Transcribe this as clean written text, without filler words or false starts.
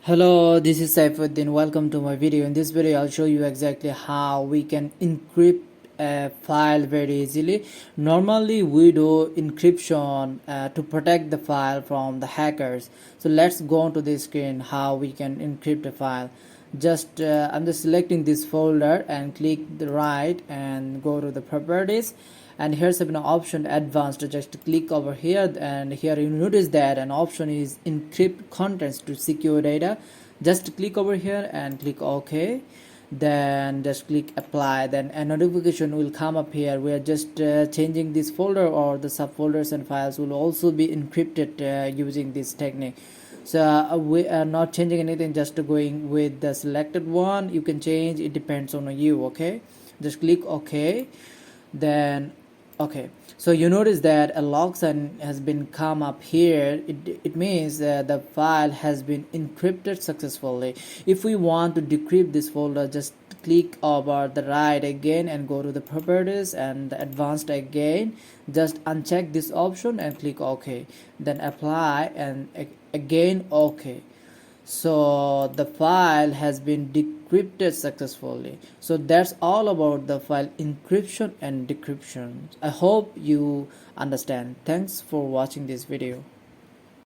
Hello, this is Saifuddin. Welcome to my video. In this video, I'll show you exactly how we can encrypt a file very easily. Normally, we do encryption to protect the file from the hackers. So let's go onto the screen how we can encrypt a file. I'm just selecting this folder and click the right and go to the properties. And here's an option advanced. Just click over here, and here you notice that an option is encrypt contents to secure data. Just click over here and click OK, then just click apply. Then a notification will come up here. We are just changing this folder, or the subfolders and files will also be encrypted using this technique. So we are not changing anything, just going with the selected one. You can change, it depends on you. Okay, just click OK, then okay, so you notice that a log sign has been come up here. It means the file has been encrypted successfully. If we want to decrypt this folder, just click over the right again and go to the properties and the advanced again. Just uncheck this option and click OK, then apply and again OK. So the file has been decrypted successfully. So that's all about the file encryption and decryption. I hope you understand. Thanks for watching this video.